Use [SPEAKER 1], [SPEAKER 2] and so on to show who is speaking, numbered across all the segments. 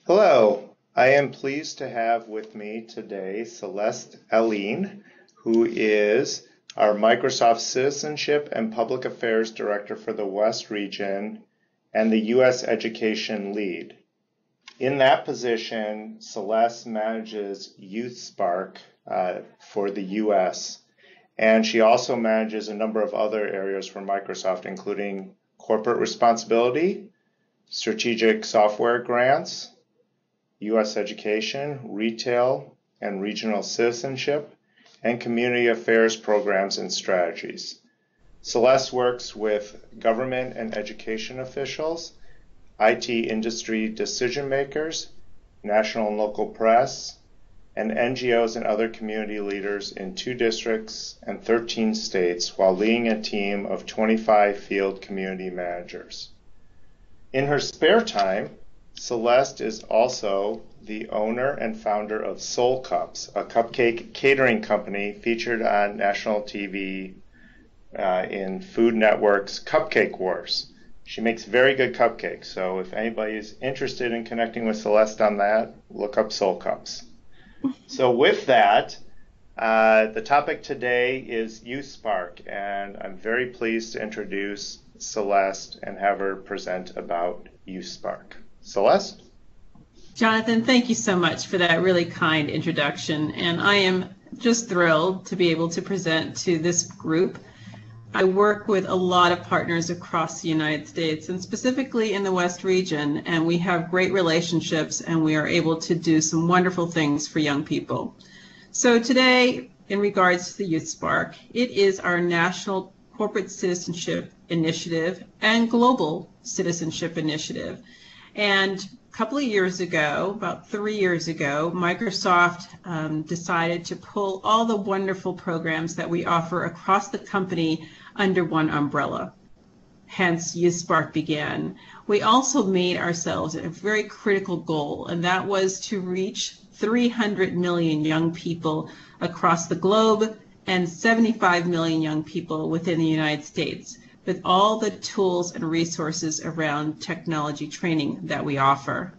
[SPEAKER 1] Hello, I am pleased to have with me today Celeste Alleyne, who is our Microsoft Citizenship and Public Affairs Director for the West Region and the U.S. Education Lead. In that position, Celeste manages YouthSpark for the U.S., and she also manages a number of other areas for Microsoft, including corporate responsibility, strategic software grants, U.S. education, retail and regional citizenship, and community affairs programs and strategies. Celeste works with government and education officials, IT industry decision makers, national and local press, and NGOs and other community leaders in 2 districts and 13 states while leading a team of 25 field community managers. In her spare time, Celeste is also the owner and founder of Soul Cups, a cupcake catering company featured on national TV in Food Network's Cupcake Wars. She makes very good cupcakes, so if anybody is interested in connecting with Celeste on that, look up Soul Cups. So with that, the topic today is YouthSpark, and I'm very pleased to introduce Celeste and have her present about YouthSpark. Celeste?
[SPEAKER 2] Jonathan, thank you so much for that really kind introduction, and I am just thrilled to be able to present to this group. I work with a lot of partners across the United States and specifically in the West region, and we have great relationships and we are able to do some wonderful things for young people. So today, in regards to the YouthSpark, it is our national corporate citizenship initiative and global citizenship initiative. And a couple of years ago, about 3 years ago, Microsoft decided to pull all the wonderful programs that we offer across the company under one umbrella. Hence, YouthSpark began. We also made ourselves a very critical goal, and that was to reach 300 million young people across the globe and 75 million young people within the United States, with all the tools and resources around technology training that we offer.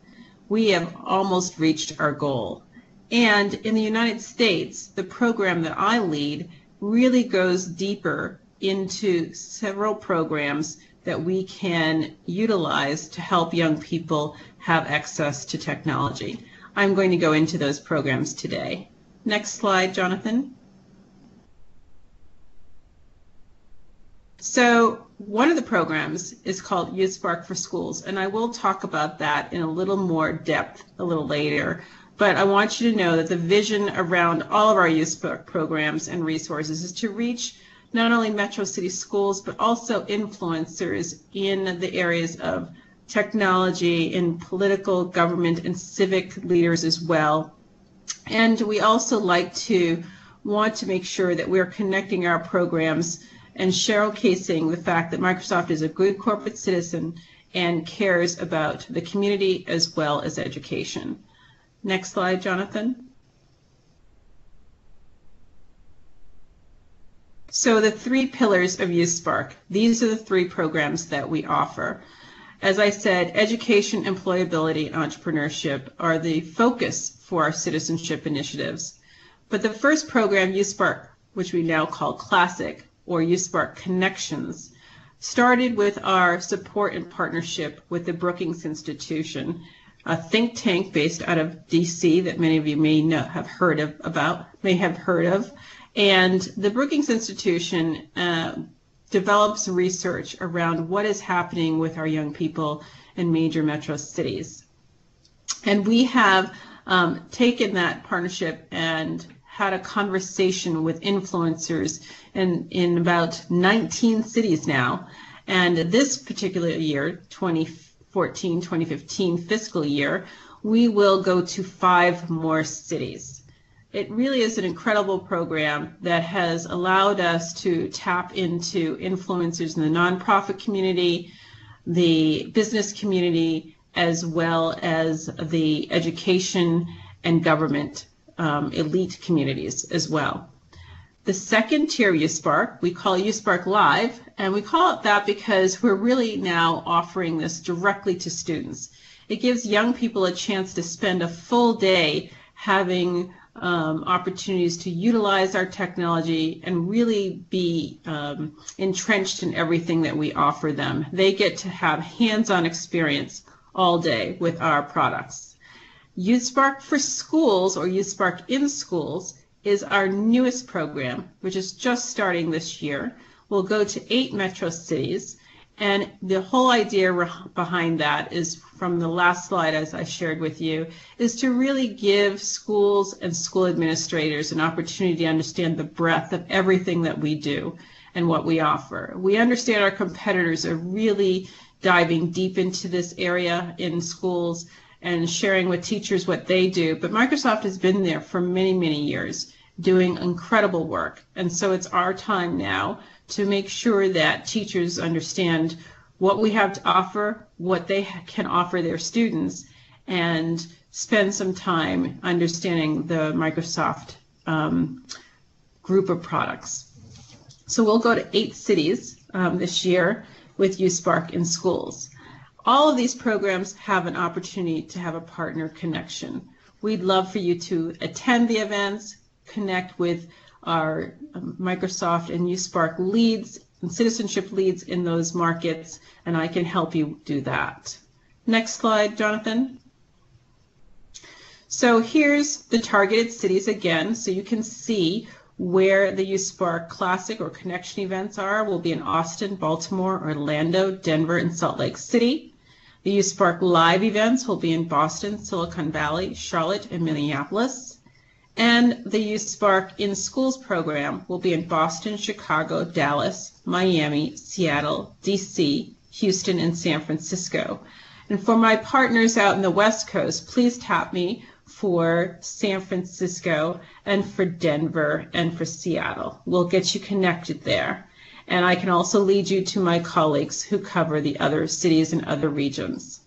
[SPEAKER 2] We have almost reached our goal. And in the United States, the program that I lead really goes deeper into several programs that we can utilize to help young people have access to technology. I'm going to go into those programs today. Next slide, Jonathan. So one of the programs is called YouthSpark for Schools, and I will talk about that in a little more depth a little later. But I want you to know that the vision around all of our YouthSpark programs and resources is to reach not only Metro City schools, but also influencers in the areas of technology, in political, government, and civic leaders as well. And we also want to make sure that we're connecting our programs and showcasing the fact that Microsoft is a good corporate citizen and cares about the community as well as education. Next slide, Jonathan. So the 3 pillars of YouthSpark, these are the 3 programs that we offer. As I said, education, employability, and entrepreneurship are the focus for our citizenship initiatives. But the first program, YouthSpark, which we now call Classic, or YouthSpark Connections, started with our support and partnership with the Brookings Institution, a think tank based out of DC that many of you may have heard of. And the Brookings Institution develops research around what is happening with our young people in major metro cities. And we have taken that partnership and had a conversation with influencers in about 19 cities now. And this particular year, 2014-2015 fiscal year, we will go to 5 more cities. It really is an incredible program that has allowed us to tap into influencers in the nonprofit community, the business community, as well as the education and government elite communities as well. The second tier YouthSpark, we call YouthSpark Live, and we call it that because we're really now offering this directly to students. It gives young people a chance to spend a full day having opportunities to utilize our technology and really be entrenched in everything that we offer them. They get to have hands-on experience all day with our products. YouthSpark for Schools, or YouthSpark in Schools, is our newest program, which is just starting this year. We'll go to 8 metro cities, and the whole idea behind that is, from the last slide as I shared with you, is to really give schools and school administrators an opportunity to understand the breadth of everything that we do and what we offer. We understand our competitors are really diving deep into this area in schools and sharing with teachers what they do, but Microsoft has been there for many, many years doing incredible work, and so it's our time now to make sure that teachers understand what we have to offer, what they can offer their students, and spend some time understanding the Microsoft group of products. So we'll go to 8 cities this year with YouthSpark in Schools. All of these programs have an opportunity to have a partner connection. We'd love for you to attend the events, connect with our Microsoft and YouthSpark leads and citizenship leads in those markets, and I can help you do that. Next slide, Jonathan. So here's the targeted cities again, so you can see where the YouthSpark Classic or Connection events are. Will be in Austin, Baltimore, Orlando, Denver, and Salt Lake City. The YouthSpark Live events will be in Boston, Silicon Valley, Charlotte, and Minneapolis. And the YouthSpark in Schools program will be in Boston, Chicago, Dallas, Miami, Seattle, DC, Houston, and San Francisco. And for my partners out in the West Coast, please tap me for San Francisco and for Denver and for Seattle. We'll get you connected there. And I can also lead you to my colleagues who cover the other cities and other regions.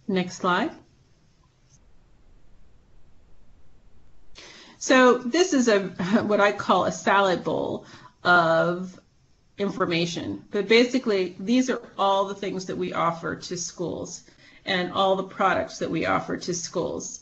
[SPEAKER 2] Next slide. So this is what I call a salad bowl of information. But basically, these are all the things that we offer to schools and all the products that we offer to schools.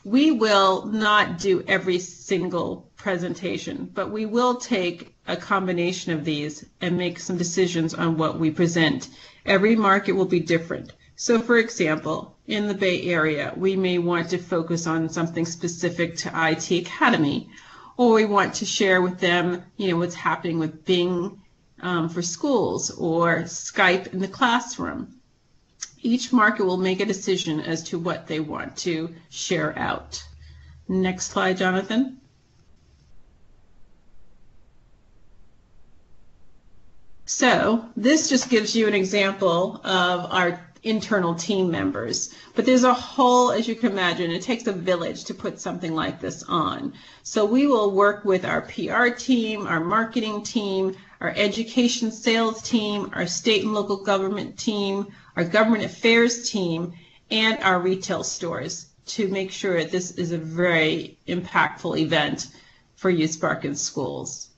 [SPEAKER 2] We will not do every single presentation, but we will take a combination of these and make some decisions on what we present. Every market will be different. So for example, in the Bay Area, we may want to focus on something specific to IT Academy, or we want to share with them, what's happening with Bing for schools or Skype in the classroom. Each market will make a decision as to what they want to share out. Next slide, Jonathan. So this just gives you an example of our internal team members, but there's a whole, as you can imagine, it takes a village to put something like this on. So we will work with our PR team, our marketing team, our education sales team, our state and local government team, our government affairs team, and our retail stores to make sure this is a very impactful event for YouthSpark in Schools.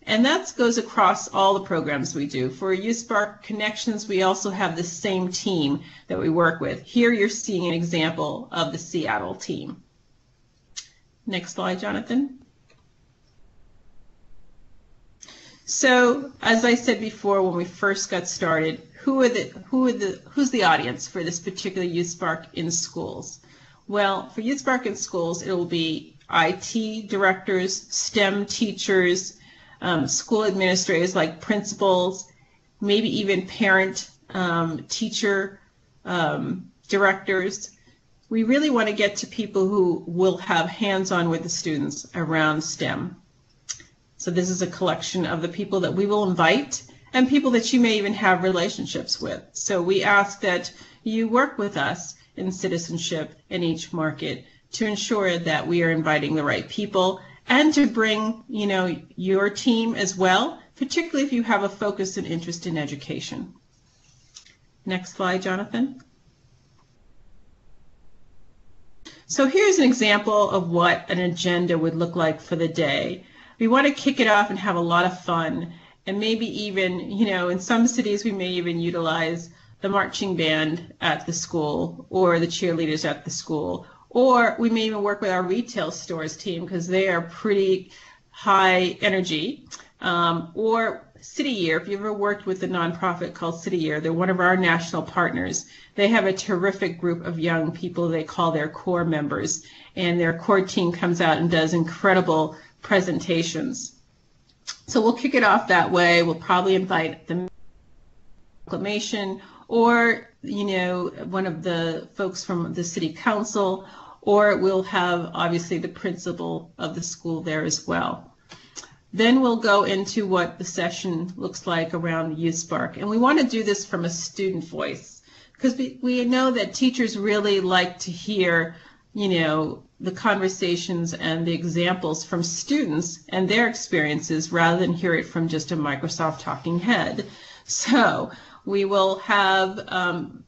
[SPEAKER 2] And that goes across all the programs we do. For YouthSpark Connections, we also have the same team that we work with. Here you're seeing an example of the Seattle team. Next slide, Jonathan. So, as I said before when we first got started, who's the audience for this particular YouthSpark in Schools? Well, for YouthSpark in Schools, it will be IT directors, STEM teachers, school administrators like principals, maybe even parent teacher directors. We really want to get to people who will have hands-on with the students around STEM. So this is a collection of the people that we will invite and people that you may even have relationships with. So we ask that you work with us in citizenship in each market to ensure that we are inviting the right people and to bring, your team as well, particularly if you have a focus and interest in education. Next slide, Jonathan. So here's an example of what an agenda would look like for the day. We want to kick it off and have a lot of fun, and maybe even, in some cities we may even utilize the marching band at the school or the cheerleaders at the school. Or we may even work with our retail stores team because they are pretty high energy. Or City Year, if you ever worked with a nonprofit called City Year, they're one of our national partners. They have a terrific group of young people they call their core members, and their core team comes out and does incredible presentations. So we'll kick it off that way. We'll probably invite the proclamation, or one of the folks from the city council, or we'll have obviously the principal of the school there as well. Then we'll go into what the session looks like around YouthSpark, and we want to do this from a student voice because we know that teachers really like to hear the conversations and the examples from students and their experiences rather than hear it from just a Microsoft talking head. So we will have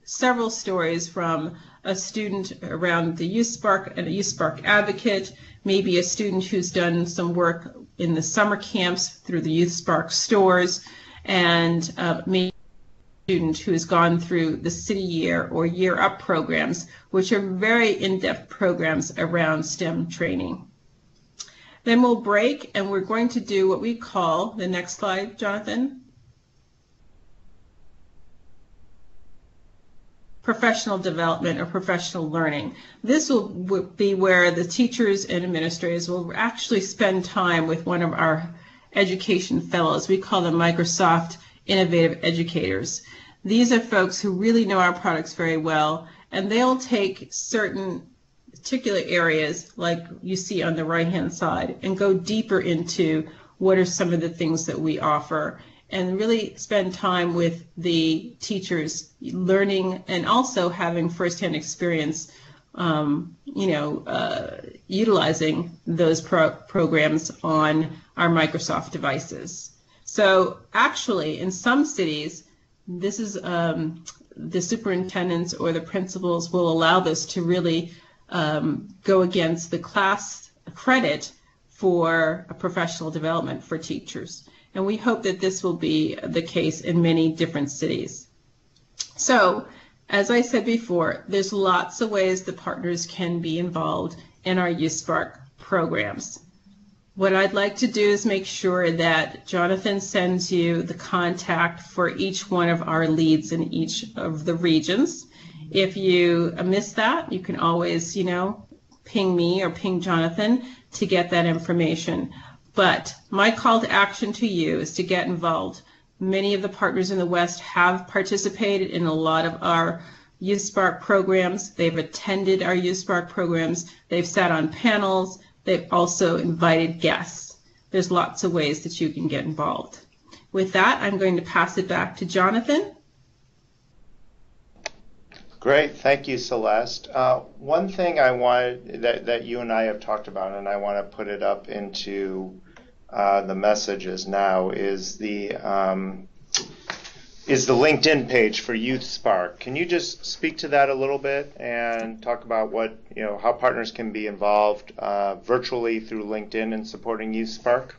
[SPEAKER 2] several stories from a student around the YouthSpark and a YouthSpark advocate, maybe a student who's done some work in the summer camps through the YouthSpark stores, and maybe a student who has gone through the City Year or Year Up programs, which are very in-depth programs around STEM training. Then we'll break, and we're going to do what we call, the next slide, Jonathan, professional development or professional learning. This will be where the teachers and administrators will actually spend time with one of our education fellows. We call them Microsoft Innovative Educators. These are folks who really know our products very well, and they'll take certain particular areas like you see on the right-hand side and go deeper into what are some of the things that we offer, and really spend time with the teachers learning and also having firsthand experience, utilizing those programs on our Microsoft devices. So actually, in some cities, this is the superintendents or the principals will allow this to really go against the class credit for a professional development for teachers. And we hope that this will be the case in many different cities. So, as I said before, there's lots of ways the partners can be involved in our YouthSpark programs. What I'd like to do is make sure that Jonathan sends you the contact for each one of our leads in each of the regions. If you miss that, you can always, ping me or ping Jonathan to get that information. But my call to action to you is to get involved. Many of the partners in the West have participated in a lot of our YouthSpark programs. They've attended our YouthSpark programs. They've sat on panels. They've also invited guests. There's lots of ways that you can get involved. With that, I'm going to pass it back to Jonathan.
[SPEAKER 1] Great, thank you, Celeste. One thing I wanted that you and I have talked about, and I want to put it up into the messages now, is the LinkedIn page for YouthSpark. Can you just speak to that a little bit and talk about what how partners can be involved virtually through LinkedIn in supporting YouthSpark?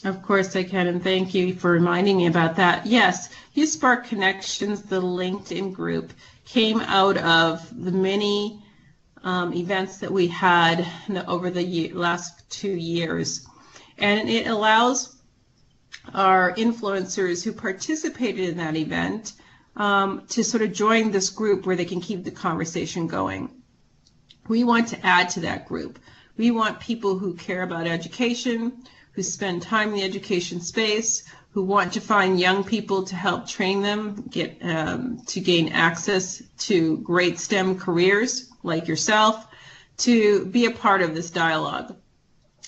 [SPEAKER 2] Of course I can, and thank you for reminding me about that. Yes, YouthSpark Connections, the LinkedIn group, came out of the many events that we had over the last 2 years. And it allows our influencers who participated in that event to sort of join this group where they can keep the conversation going. We want to add to that group. We want people who care about education, who spend time in the education space, who want to find young people to help train them, to gain access to great STEM careers like yourself, to be a part of this dialogue.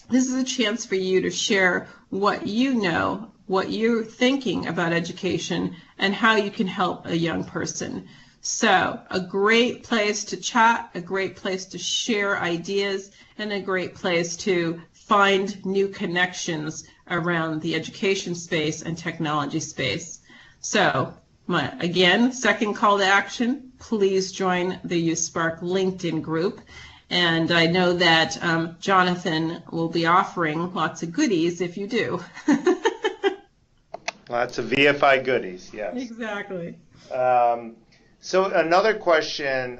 [SPEAKER 2] This is a chance for you to share what you know, what you're thinking about education, and how you can help a young person. So, a great place to chat, a great place to share ideas, and a great place to find new connections around the education space and technology space. So, again, second call to action, please join the YouthSpark LinkedIn group. And I know that Jonathan will be offering lots of goodies if you do.
[SPEAKER 1] Lots of VFI goodies, yes.
[SPEAKER 2] Exactly.
[SPEAKER 1] So another question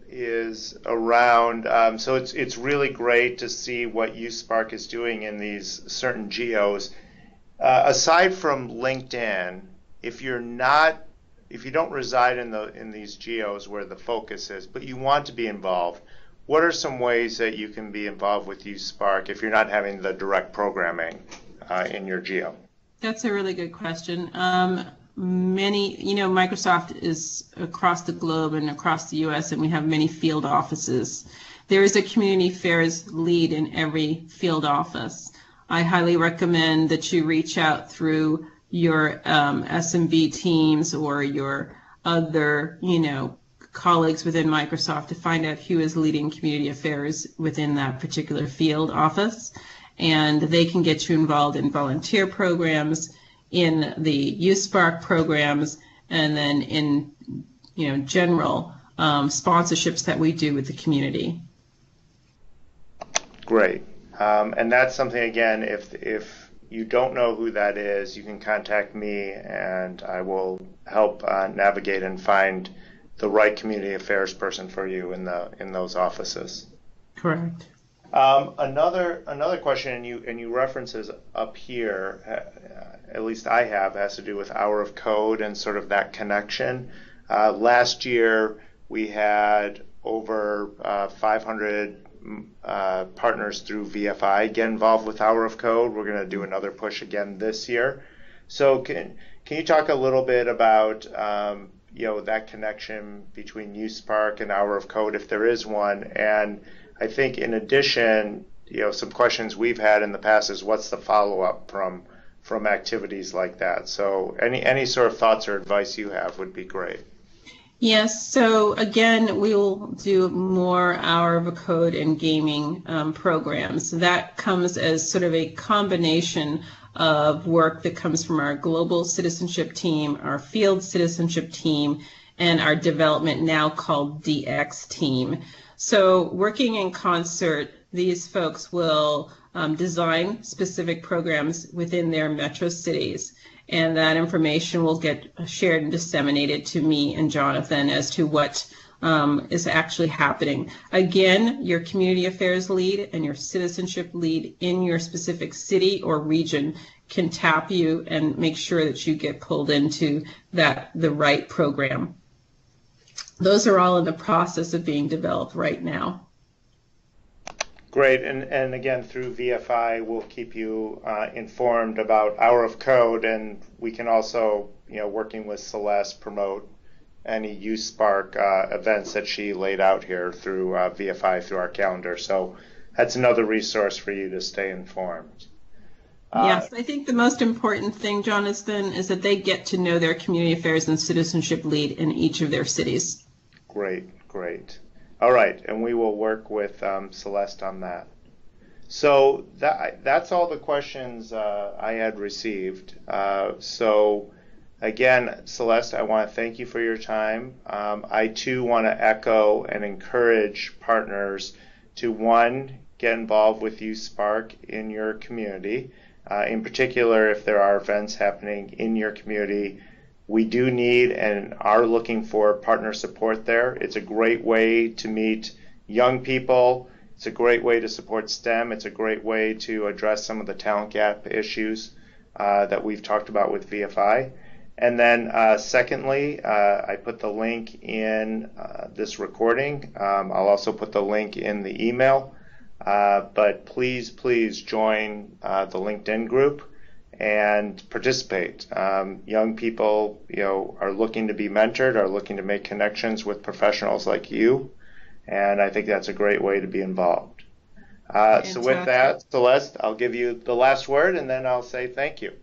[SPEAKER 1] is around, so it's really great to see what YouthSpark is doing in these certain geos. Aside from LinkedIn, if you don't reside in these geos where the focus is, but you want to be involved, what are some ways that you can be involved with YouthSpark if you're not having the direct programming in your geo?
[SPEAKER 2] That's a really good question. Microsoft is across the globe and across the U.S., and we have many field offices. There is a community affairs lead in every field office. I highly recommend that you reach out through your SMB teams or your other, colleagues within Microsoft to find out who is leading community affairs within that particular field office. And they can get you involved in volunteer programs, in the YouthSpark programs, and then in general sponsorships that we do with the community.
[SPEAKER 1] Great. And that's something, again, if you don't know who that is, you can contact me and I will help navigate and find the right community affairs person for you in those offices.
[SPEAKER 2] Correct.
[SPEAKER 1] Another question, and you references up here, at least I have, has to do with Hour of Code and sort of that connection. Last year we had over 500 partners through VFI get involved with Hour of Code. We're going to do another push again this year. So can you talk a little bit about that connection between YouthSpark and Hour of Code, if there is one? And I think in addition, some questions we've had in the past is what's the follow-up from activities like that? So any sort of thoughts or advice you have would be great.
[SPEAKER 2] Yes, so again, we will do more Hour of a Code and gaming programs. That comes as sort of a combination of work that comes from our global citizenship team, our field citizenship team, and our development now called DX team. So working in concert, these folks will design specific programs within their metro cities, and that information will get shared and disseminated to me and Jonathan as to what is actually happening. Again, your community affairs lead and your citizenship lead in your specific city or region can tap you and make sure that you get pulled into the right program. Those are all in the process of being developed right now.
[SPEAKER 1] Great, and again, through VFI, we'll keep you informed about Hour of Code, and we can also, working with Celeste, promote any YouthSpark events that she laid out here through VFI, through our calendar. So that's another resource for you to stay informed.
[SPEAKER 2] Yes, I think the most important thing, Jonathan, is that they get to know their community affairs and citizenship lead in each of their cities.
[SPEAKER 1] Great. All right, and we will work with Celeste on that. So that's all the questions I had received. So again, Celeste, I want to thank you for your time. I too want to echo and encourage partners to, one, get involved with YouthSpark in your community. In particular, if there are events happening in your community, we do need and are looking for partner support there. It's a great way to meet young people. It's a great way to support STEM. It's a great way to address some of the talent gap issues that we've talked about with VFI. And then secondly, I put the link in this recording. I'll also put the link in the email. But please join the LinkedIn group and participate. Young people, are looking to be mentored, are looking to make connections with professionals like you, and I think that's a great way to be involved. So with that, Celeste, I'll give you the last word, and then I'll say thank you.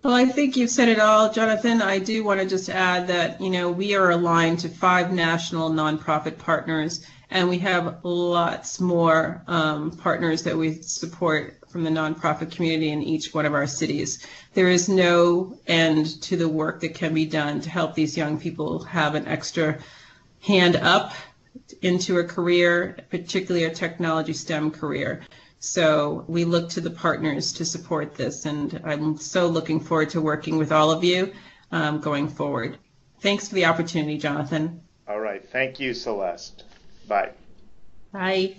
[SPEAKER 2] Well, I think you've said it all, Jonathan. I do want to just add that, we are aligned to 5 national nonprofit partners, and we have lots more partners that we support from the nonprofit community in each one of our cities. There is no end to the work that can be done to help these young people have an extra hand up into a career, particularly a technology STEM career. So we look to the partners to support this, and I'm so looking forward to working with all of you going forward. Thanks for the opportunity, Jonathan.
[SPEAKER 1] All right. Thank you, Celeste. Bye.
[SPEAKER 2] Bye.